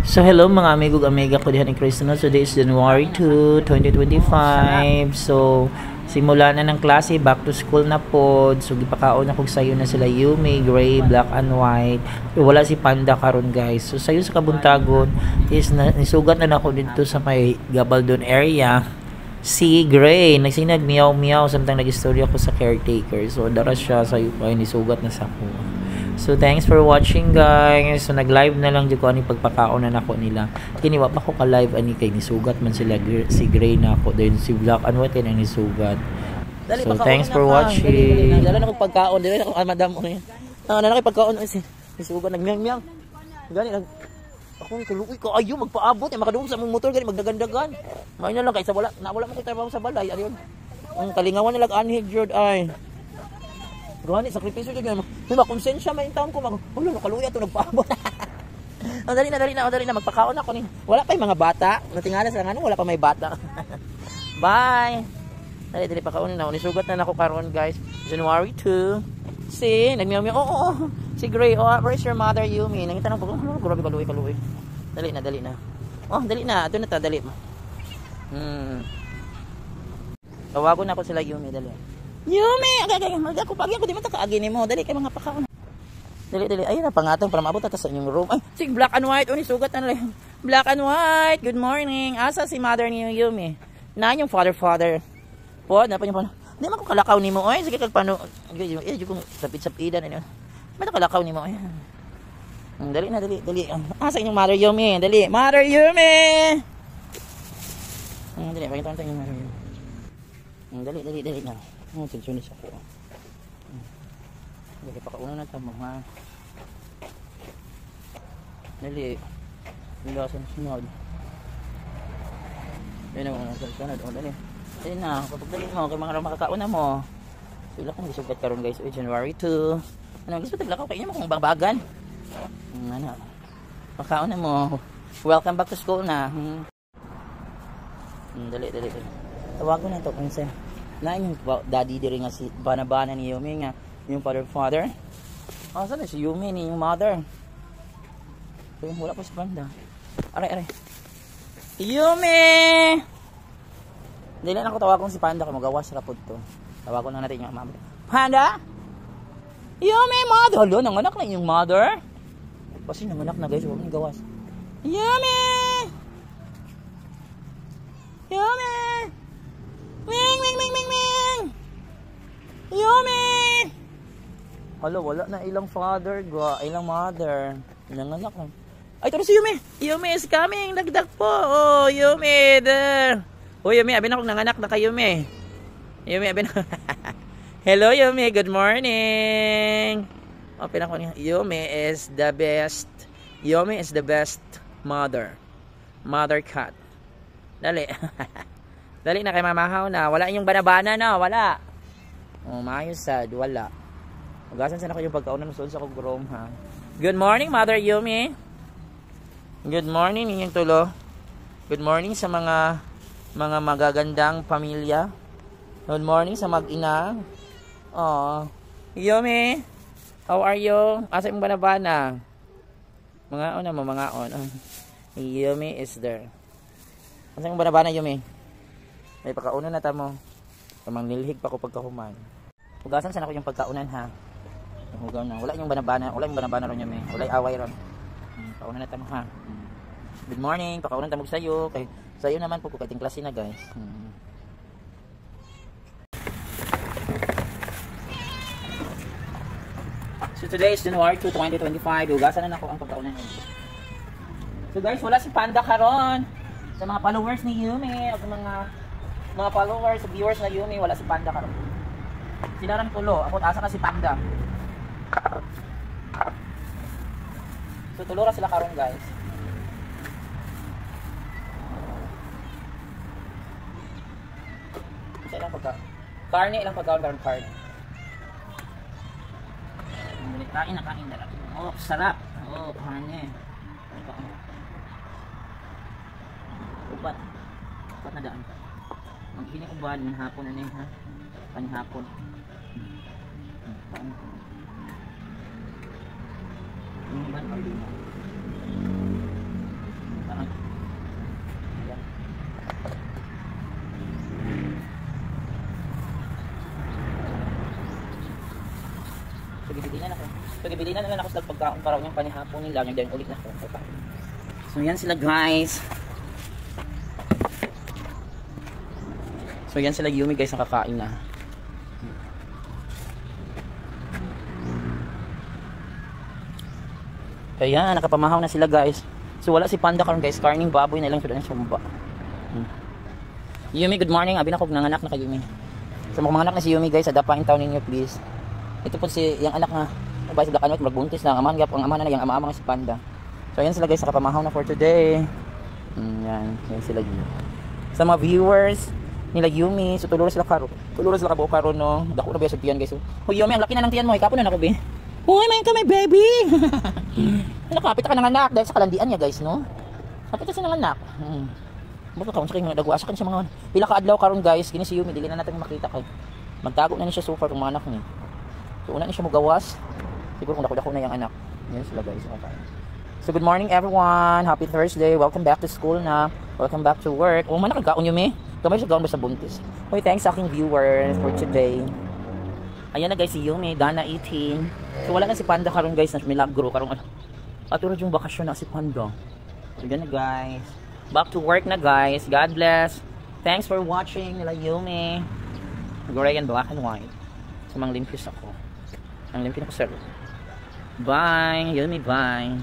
So hello mga amigog amiga ko dihan ni Cristo. Today is January 2, 2025. So simula na ng klase, back to school na po. So gipakaon na kog sayo na sila Yumi, Gray, Black and White. Pero wala si Panda karon guys. So sayo sa kabuntagon is nisugat na nako dito sa may Gabaldon area. Si Gray nagsinag meow meow samtang nagistorya ko sa caretaker. So dara siya sayo pa nisugat na sa ako. So thanks for watching guys. So nag-live na lang jud ko ani pagpakaon na nako nila. Kini wa pa ko ka-live ani kay nisugat man sila si Gray na ako then si Black and White na nisugat. So thanks for watching. Dala na ko pagkaon dili ako madam mo yan. Na kay pagkaon si nisugat nagmiyang-miyang. Gani nag ako kaluoy ko ayo magpaabot ay makadungog sa among motor gani magdagandagan. May na lang kay sa wala mo ko trabaho sa balay ayon. Ang kalingawan nila anhi jud ay gani sakripisyo jud gyud. May makonsensya may taon ko wala no kaluya to nagpaabot. Dali na magpakaon ako ni. Wala pa yung mga bata. Natingala sa ngano wala pa may bata. Bye. Dali pakaon na. Nisugat na nako karon guys. January 2. Si nagmiyaw-miyaw. Oo. Si Gray. Oh, where's your mother Yumi? Nangita nang grabe kaluoy. Dali na. Oh, dali na. Ato na ta dali. Tawagon na ako sila Yumi dali. Yumi, ako pagi ako di man ta kaagi nimo. Dali kay mga pakaon. Dali. Ayun na pangatong para maabot ta sa inyong room. Ay, si Black and White oni sugat na lang. Black and White. Good morning. Asa si mother ni Yumi? Na yung father. Po, na pa yung di man ko kalakaw nimo. Oy, sige kag pano. Di ko sapit-sapidan ani. May kalakaw nimo. Dali. Asa inyong mother Yumi? Dali. Mother Yumi. Dali, pakita tayo yung mother Yumi. Dali na. Tensionis ako. Dali pakauna na tamo ha. Dali. Bilasan sunod. Dali mo na sunod. Dali. Dali na. Kapag dali mo kay mga makakauna mo. Sila kung gisugat karon guys. January 2. Ano gusto taglakaw kay mo kung babagan. Ano. Makauna mo. Welcome back to school na. Dali. Tawagon na to kung na yung daddy diri nga si bana ni Yumi nga yung father. Saan na si Yumi ni yung mother? Wala pa si Panda. Aray. Yumi! Dili na ako tawagon si Panda kung magawas ra pud to. Tawagon lang natin yung mama. Panda? Yumi, mother! Halo, nanganak na yung mother. Kasi nanganak na guys, huwag nang gawas. Yumi! Ming! Yumi! Hala, wala na ilang father, ilang mother. Nanganak lang. Ay, tara si Yumi! Yumi is coming! Dagdag po! Oh, Yumi! There! Oh, Yumi, abin akong nanganak na kay Yumi. Yumi, abin ako. Hello, Yumi! Good morning! Open ako niya. Yumi is the best. Yumi is the best mother. Mother cat. Dali. Dali na kay mamahaw na. Wala yung banabana na. Wala. Oh, maayos sad. Wala. Magasan sana ko yung pagkaunan sa kong room ha. Good morning, Mother Yumi. Good morning, ninyong tulo. Good morning sa mga magagandang pamilya. Good morning sa mag-ina. Oh, Yumi. How are you? Asa yung banabana? Mga on. Yumi is there. Asa yung banabana, Yumi? May pagkaunan na tamo. Kamang nilhig pa ko pagkahuman. Hugasan sana ko yung pagkaunan ha. Hugaw na. Wala yung banabana ron Yumi. Wala away ron. Paunan na tamo ha. Good morning. Pakaunan tamo sa'yo. Kay sa'yo naman po kating klase na guys. So today is January 2, 2025. Hugasan na ako ang pagkaunan. So guys, wala si Panda karon. Sa mga followers ni Yumi, at mga followers, viewers na Yumi, wala si Panda karon. Sinaran tulo, ako asa ka si Panda. So tulo ra sila karon guys. Isa lang pagka. Karne ilang pagkaon karon karne. Kain na. Oh, sarap. Oh, karne. Upat na daan. Maghinig ubad ng hapon na ha. Panhapon. So gibili na lang ako sa pagkaon para yung panihapon nila, yung din ulit na ko. So yan sila guys. So yan sila Yumi guys, nakakain na. Ayan, nakapamahaw na sila guys. So wala si Panda karon guys, karning baboy na lang sa sumba. Yumi, good morning. Abi na kog nanganak na kay Yumi. So mga anak na si Yumi guys, adapain taon ninyo please. Ito po si yung anak nga bay sa Black magbuntis na ang amahan gap, ang ama na yung ama nga si Panda. So ayan sila guys, nakapamahaw na for today. Yan sila Yumi. Sa mga viewers nila Yumi, so tuluro sila kabuo karon no. Dako na ba sa tiyan guys. Hoy Yumi, ang laki na ng tiyan mo, kapon na nako be. Hoy, may ka may baby. Nakapit ka ng anak dahil sa kalandian niya guys no. Kapit sa ng anak. Baka kaon sa kay dagwa sa kan siya mga pila ka adlaw karon guys, kini si Yumi dili na natin makita kay. Magtago na ni siya so far kung anak ni. So una ni siya mogawas. Siguro kung dako na yung anak. Yan sila guys. Okay. So good morning everyone. Happy Thursday. Welcome back to school na. Welcome back to work. Oh, man nakagaon Yumi. Kamay siya gaon ba sa buntis. Hoy, thanks sa aking viewers for today. Ayan na guys si Yumi, Dana 18. So wala na si Panda karon guys, na milagro karon. Aturo yung bakasyon na si Panda. So yan na guys. Back to work na guys. God bless. Thanks for watching nila Yumi. Gray and black and white. So mang limpyos ako. Ang limpyo na ko sir. Bye. Yumi, bye.